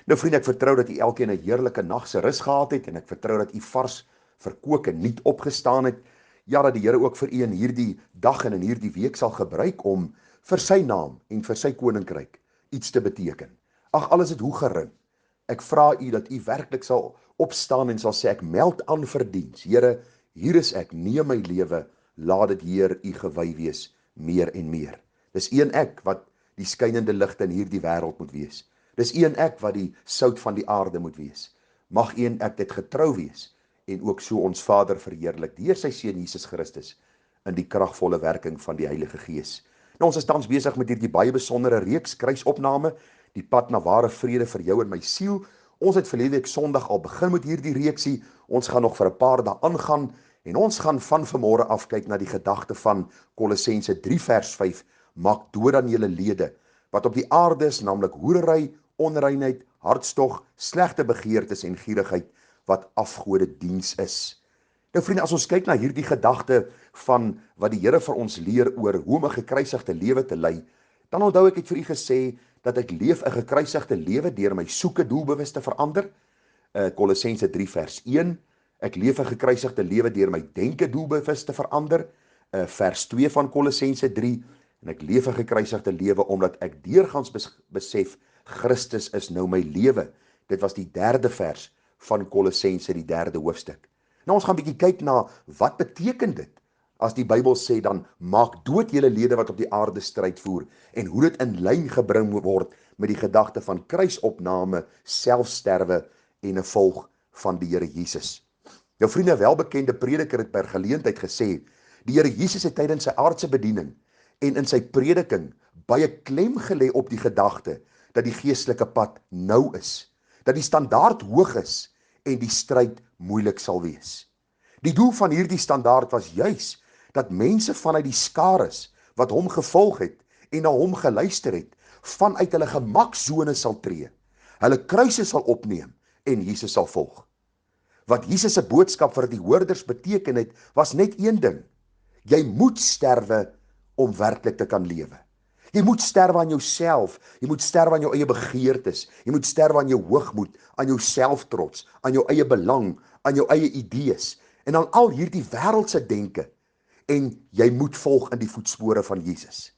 Nou vriende, ek vertrou dat u elkeen 'n heerlike nag se rus gehad het en ek vertrou dat u vars verkook en nuut opgestaan het. Ja, dat die Here ook vir u in hierdie dag en in hierdie week sal gebruik om vir sy naam en vir sy koninkryk iets te beteken. Ag, alles het hoe gering. Ek vra u dat u werklik sal opstaan en sal sê, ek meld aan vir diens. Here, hier is ek, neem my lewe, laat dit Heer u gewy wees meer en meer. Dis een ek wat die skynende lig in hierdie wêreld moet wees. Dis een ek wat die sout van die aarde moet wees. Mag een ek dit getrou wees en ook so ons Vader verheerlik deur sy seun Jesus Christus in die kragvolle werking van die Heilige Gees. Nou, ons is tans besig met hierdie baie besondere reeks kruisopname, die pad na ware vrede vir jou en my siel. Ons het verlede week Sondag al begin met hierdie reeksie. Ons gaan nog vir 'n paar dae aangaan en ons gaan van vanmôre af kyk na die gedagte van Kolossense 3 vers 5, maak dood aan julle lede wat op die aarde is, naamlik hoerery, onreinheid, hartstog, slegte begeertes en gierigheid wat afgode diens is. Nou vriende, as ons kyk na hierdie gedagte van wat die Here vir ons leer oor hoe om 'n gekruisigde lewe te lei, dan onthou ek het vir u gesê dat ek leef 'n gekruisigde lewe deur my soeke doelbewus te verander. Kolossense 3 vers 1, ek leef 'n gekruisigde lewe deur my denke doelbewus te verander. Vers 2 van Kolossense 3, en ek leef 'n gekruisigde lewe omdat ek deurgangs besef Christus is nou my lewe. Dit was die 3de vers van Kolossense, die 3de hoofstuk. Nou ons gaan 'n bietjie kyk na wat beteken dit as die Bybel sê dan maak dood julle lede wat op die aarde stryd voer en hoe dit in lyn gebring word met die gedagte van kruisopname, selfsterwe en 'n volg van die Here Jesus. Jou vriende, welbekende prediker het per geleentheid gesê, die Here Jesus het tydens sy aardse bediening en in sy prediking baie klem gelê op die gedagte dat die geestelike pad nou is, dat die standaard hoog is en die stryd moeilik sal wees. Die doel van hierdie standaard was juis dat mense vanuit die skares wat hom gevolg het en na hom geluister het, vanuit hulle gemaksone sal tree, hulle kruise sal opneem en Jesus sal volg. Wat Jesus se boodskap vir die hoorders beteken het, was net een ding: jy moet sterwe om werklik te kan lewe. Jy moet sterwe aan jouself, jy moet sterwe aan jou eie begeertes, jy moet sterwe aan jou hoogmoed, aan jou selftrots, aan jou eie belang, aan jou eie idees en aan al hierdie wêreldse denke, en jy moet volg in die voetspore van Jesus.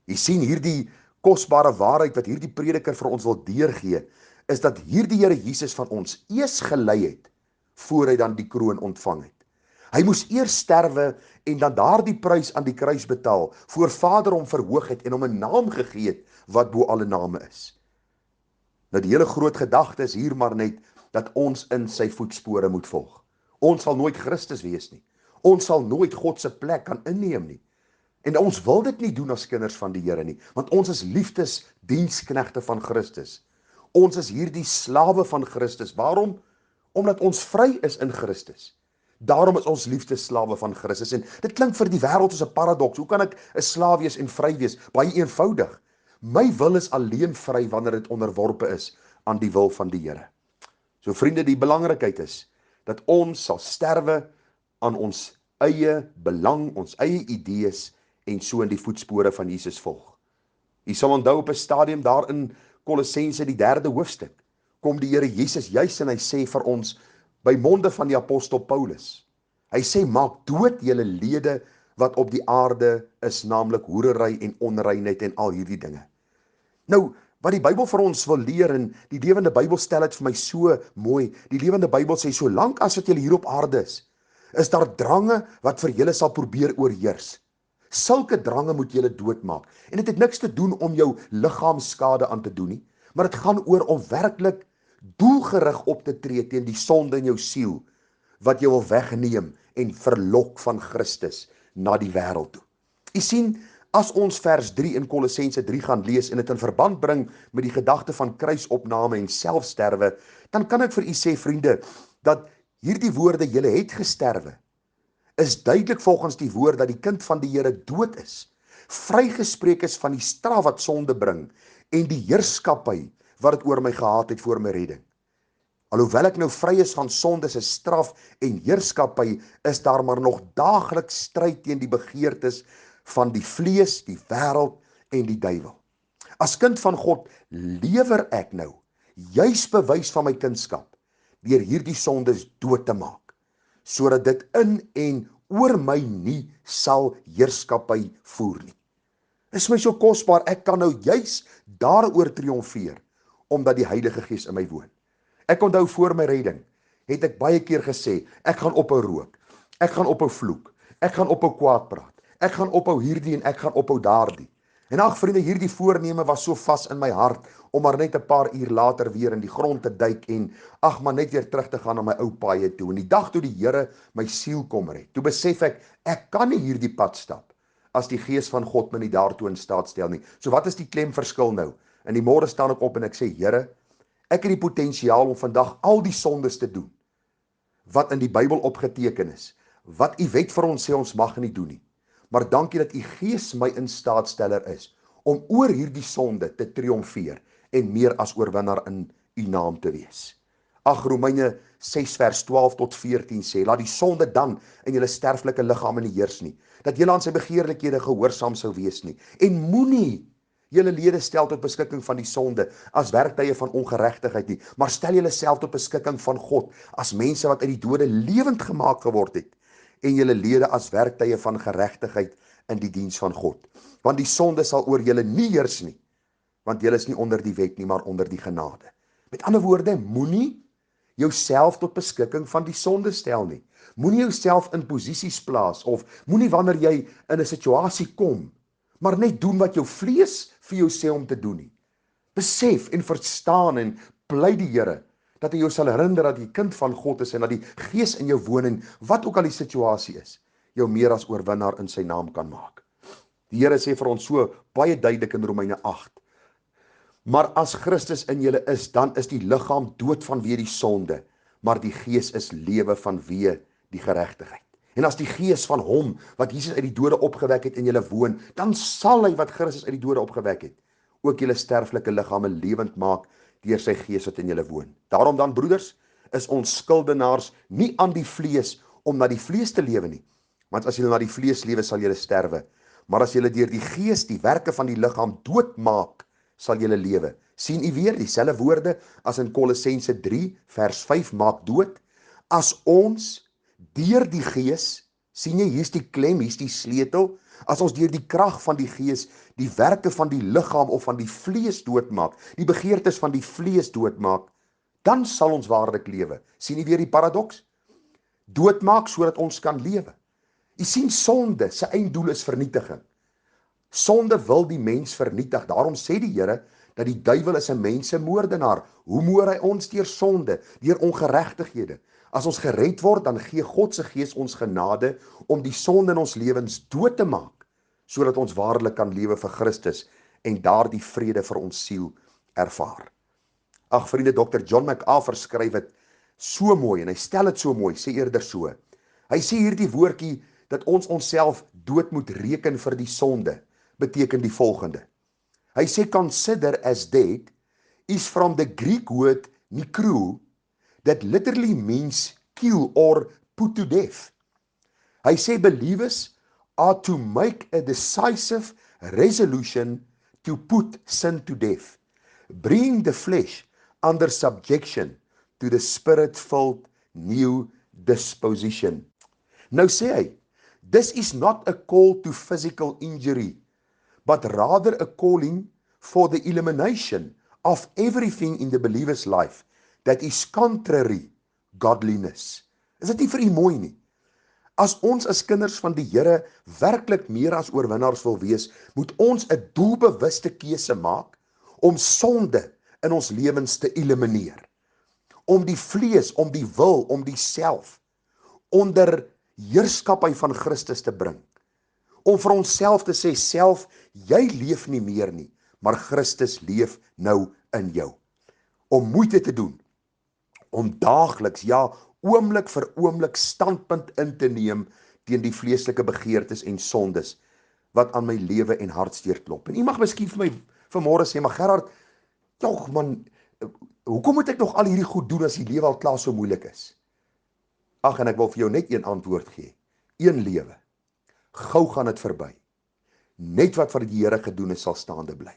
Jy sien hierdie kosbare waarheid wat hierdie prediker vir ons wil deurgee, is dat hierdie Here Jesus van ons eers gelei het voor hy dan die kroon ontvang het. Hy moes eers sterwe en dan daardie prys aan die kruis betaal, voor Vader hom verhoog het en hom 'n naam gegee het wat bo alle name is. Nou die hele groot gedagte is hier maar net dat ons in sy voetspore moet volg. Ons sal nooit Christus wees nie. Ons sal nooit God se plek kan inneem nie. En ons wil dit nie doen as kinders van die Here nie, want ons is liefdesdiensknegte van Christus. Ons is hierdie slawe van Christus. Waarom? Omdat ons vry is in Christus. Daarom is ons liefdesslawe van Christus. En dit klink vir die wêreld soos 'n paradoks. Hoe kan ek 'n slaaf wees en vry wees? Baie eenvoudig. My wil is alleen vry wanneer dit onderworpe is aan die wil van die Here. So vriende, die belangrikheid is dat ons sal sterwe aan ons eie belang, ons eie idees en so in die voetspore van Jesus volg. U sal onthou op 'n stadium daar in Kolossense die 3de hoofstuk kom die Here Jesus juis en hy sê vir ons by monde van die apostel Paulus. Hy sê maak dood julle lede wat op die aarde is, naamlik hoerery en onreinheid en al hierdie dinge. Nou, wat die Bybel vir ons wil leer, en die Lewende Bybel stel dit vir my so mooi. Die Lewende Bybel sê, solank as wat julle hier op aarde is daar drange wat vir julle sal probeer oorheers. Sulke drange moet julle doodmaak. En dit het niks te doen om jou liggaamsskade aan te doen nie, maar dit gaan oor om werklik doelgerig op te tree teen die sonde in jou siel, wat jou wil wegneem en verlok van Christus na die wêreld toe. U sien, as ons vers 3 in Kolossense 3 gaan lees en dit in verband bring met die gedagte van kruisopname en selfsterwe, dan kan ek vir u sê, vriende, dat hierdie woorde, julle het gesterwe, is duidelik volgens die woord dat die kind van die Here dood is, vrygespreek is van die straf wat sonde bring en die heerskappy wat dit oor my gehad het voor my redding. Alhoewel ek nou vry is van sonde se straf en heerskappy, is daar maar nog daagliks stryd teen die begeertes van die vlees, die wêreld en die duiwel. As kind van God lewer ek nou juis bewys van my kindskap, deur hierdie sondes dood te maak, sodat dit in en oor my nie sal heerskappy voer nie. Is my so kosbaar, ek kan nou juis daaroor triomfeer, omdat die Heilige Gees in my woon. Ek onthou voor my redding, het ek baie keer gesê, ek gaan ophou rook, ek gaan ophou vloek, ek gaan ophou kwaad praat, ek gaan ophou hierdie en ek gaan ophou daardie. En ag vriende, hierdie voorneme was so vas in my hart, om maar net 'n paar uur later weer in die grond te duik en ag maar net weer terug te gaan na my ou paaie toe. En die dag toe die Here my siel kom red, toe besef ek kan nie hierdie pad stap, as die Gees van God my nie daartoe in staat stel nie. So wat is die klemverskil nou? In die môre staan ek op en ek sê, Here, ek het die potensiaal om vandag al die sondes te doen, wat in die Bybel opgeteken is, wat u wet vir ons sê ons mag nie doen nie. Maar dankie dat u Gees my in staatsteller is, om oor hierdie sonde te triomfeer, en meer as oorwinnaar in u naam te wees. Ag, Romeine 6 vers 12 tot 14 sê, laat die sonde dan in julle sterflike liggame nie heers nie, dat julle aan sy begeerlikhede gehoorsaam sou wees nie, en moenie julle lede stel tot beskikking van die sonde, as werktuie van ongeregtigheid nie, maar stel julle self tot beskikking van God, as mense wat uit die dode lewend gemaak geword het, en julle lede as werktuie van geregtigheid in die diens van God. Want die sonde sal oor julle nie heers nie, want julle is nie onder die wet nie, maar onder die genade. Met ander woorde, moenie jouself tot beskikking van die sonde stel nie. Moenie jouself in posisies plaas, of moenie wanneer jy in 'n situasie kom, maar net doen wat jou vlees vir jou sê om te doen nie. Besef en verstaan en bly die Here, dat hy jou sal herinner dat jy kind van God is, en dat die Gees in jou woon, en wat ook al die situasie is, jou meer as oorwinnaar in sy naam kan maak. Die Here sê vir ons so baie duidelik in Romeine 8, maar as Christus in julle is, dan is die liggaam dood vanweë die sonde, maar die Gees is lewe vanweë die geregtigheid. En as die Gees van hom, wat Jesus uit die dode opgewek het, in julle woon, dan sal hy wat Christus uit die dode opgewek het, ook julle sterflike liggame lewend maak, deur sy Gees wat in julle woon. Daarom dan, broeders, is ons skuldenaars nie aan die vlees, om na die vlees te lewe nie, want as julle na die vlees lewe, sal julle sterwe, maar as julle deur die Gees die werke van die liggaam doodmaak, sal julle lewe. Sien u weer dieselfde woorde as in Kolossense 3 vers 5, maak dood, as ons deur die Gees, sien jy, hier's die klem, hier's die sleutel, as ons deur die krag van die Gees die werke van die liggaam of van die vlees doodmaak, die begeertes van die vlees doodmaak, dan sal ons waarlik lewe. Sien jy weer die paradoks? Doodmaak sodat ons kan lewe. Jy sien, sonde se einddoel is vernietiging. Sonde wil die mens vernietig. Daarom sê die Here dat die duiwel is 'n mensemoordenaar. Hoe moord hy ons? Deur sonde, deur ongeregtighede. As ons gered word, dan gee God se Gees ons genade om die sonde in ons lewens dood te maak, sodat ons waarlik kan lewe vir Christus en daardie vrede vir ons siel ervaar. Ag vriende, Dr. John MacArthur skryf dit so mooi, en hy stel dit so mooi, sê eerder so. Hy sê hierdie woordjie, dat ons onsself dood moet reken vir die sonde, beteken die volgende. Hy sê, consider as dead is from the Greek word nikru, that literally means kill or put to death. Hy sê, believers are to make a decisive resolution to put sin to death, bringing the flesh under subjection to the spirit-filled new disposition. Nou sê hy, this is not a call to physical injury, but rather a calling for the elimination of everything in the believer's life that is contrary godliness. Is dit nie vir u mooi nie? As ons as kinders van die Here werklik meer as oorwinnaars wil wees, moet ons 'n doelbewuste keuse maak om sonde in ons lewens te elimineer. Om die vlees, om die wil, om die self onder heerskappy van Christus te bring. Om vir onsself te sê, self, jy leef nie meer nie, maar Christus leef nou in jou. Om moeite te doen, om daagliks, ja, oomblik vir oomblik standpunt in te neem teen die vleeslike begeertes en sondes wat aan my lewe en hartsteer klop. En u mag miskien vir my vanmôre sê, maar Gerard, tog man, hoekom moet ek nog al hierdie goed doen as die lewe al klaar so moeilik is? Ag, en ek wil vir jou net een antwoord gee. Een lewe. Gou gaan dit verby. Net wat vir die Here gedoen is, sal staande bly.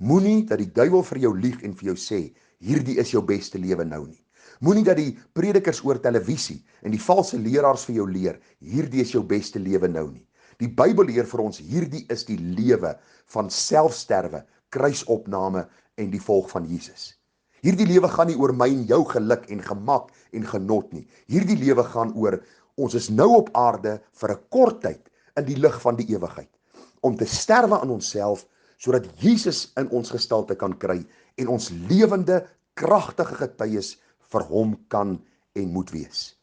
Moenie dat die duiwel vir jou lieg en vir jou sê, hierdie is jou beste lewe nou nie. Moenie dat die predikers oor televisie en die valse leraars vir jou leer, hierdie is jou beste lewe nou nie. Die Bybel leer vir ons, hierdie is die lewe van selfsterwe, kruisopname en die volg van Jesus. Hierdie lewe gaan nie oor my en jou geluk en gemak en genot nie. Hierdie lewe gaan oor, ons is nou op aarde vir 'n kort tyd in die lig van die ewigheid, om te sterwe aan onsself, sodat Jesus in ons gestalte kan kry en ons lewende, kragtige getuies vir hom kan en moet wees.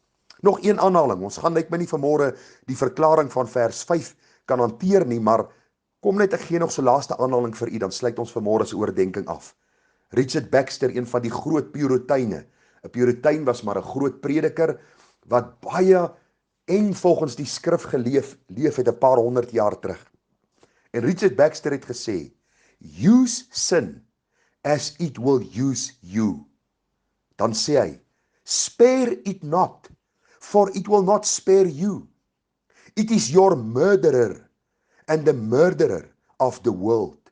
Nog een aanhaling, ons gaan net my nie vanmôre die verklaring van vers 5 kan hanteer nie, maar kom net, ek gee nog so laaste aanhaling vir u, dan sluit ons vanmôre se oordeenking af. Richard Baxter, een van die groot Puriteine. 'n Puritein was maar 'n groot prediker, wat baie eng volgens die skrif leef het 'n paar 100 jaar terug. En Richard Baxter het gesê, use sin as it will use you. Dan sê hy, spare it not, for it will not spare you. It is your murderer and the murderer of the world.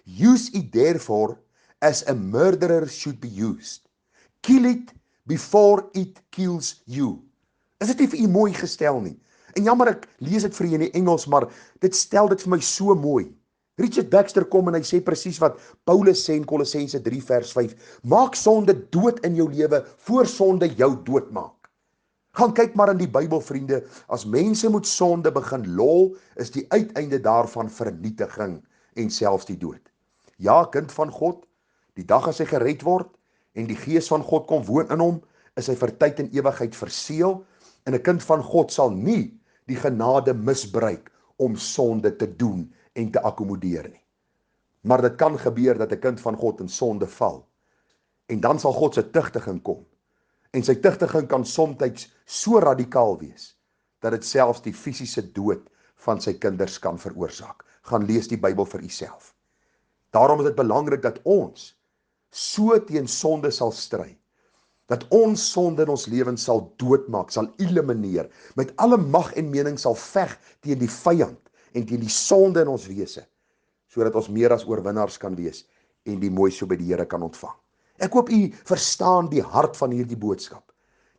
Use it therefore as a murderer should be used. Kill it before it kills you. Is dit nie vir u mooi gestel nie? En jammer, ek lees dit vir u in die Engels, maar dit stel dit vir my so mooi. Richard Baxter kom en hy sê presies wat Paulus sê in Kolossense 3 vers 5. Maak sonde dood in jou lewe, voor sonde jou doodmaak. Gaan kyk maar in die Bybel, vriende, as mense moet sonde begin lol, is die uiteinde daarvan vernietiging en selfs die dood. Ja, kind van God, die dag as hy gered word, en die Gees van God kom woon in hom, is hy vir tyd en ewigheid verseël, en 'n kind van God sal nie die genade misbruik om sonde te doen en te akkommodeer nie. Maar dit kan gebeur dat 'n kind van God in sonde val, en dan sal God se tugtiging kom, en sy tugtiging kan soms so radikaal wees, dat dit selfs die fisiese dood van sy kinders kan veroorsaak. Gaan lees die Bybel vir uself. Daarom is dit belangrik dat ons so teen sonde sal stry, dat ons sonde in ons lewens sal doodmaak, sal elimineer, met alle mag en mening sal veg teen die vyand en teen die sonde in ons wese, sodat ons meer as oorwinnaars kan wees en die moois so by die Here kan ontvang. Ek hoop u verstaan die hart van hierdie boodskap.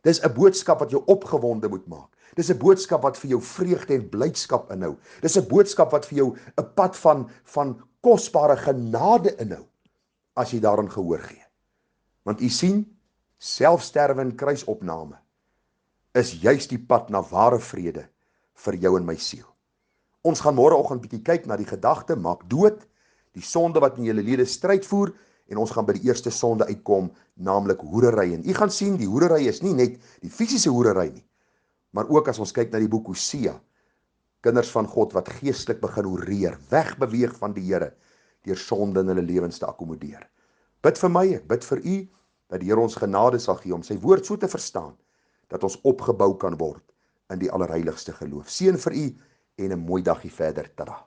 Dis 'n boodskap wat jou opgewonde moet maak. Dis 'n boodskap wat vir jou vreugde en blydskap inhou. Dis 'n boodskap wat vir jou 'n pad van kosbare genade inhou, as jy daarin gehoor gee. Want u sien, selfsterwe en kruisopname is juis die pad na ware vrede vir jou en my siel. Ons gaan môreoggend bietjie kyk na die gedagte, maak dood, die sonde wat in julle lede stryd voer, en ons gaan by die eerste sonde uitkom, naamlik hoerery. En u gaan sien, die hoerery is nie net die fisiese hoerery nie, maar ook as ons kyk na die boek Hosea, kinders van God wat geestelik begin hoereer, wegbeweeg van die Here, deur sonde in hulle lewens te akkommodeer. Bid vir my, ek bid vir u, dat die Here ons genade sal gee om sy woord so te verstaan, dat ons opgebou kan word in die allerheiligste geloof. Seën vir u en 'n mooi dagie verder. Tada.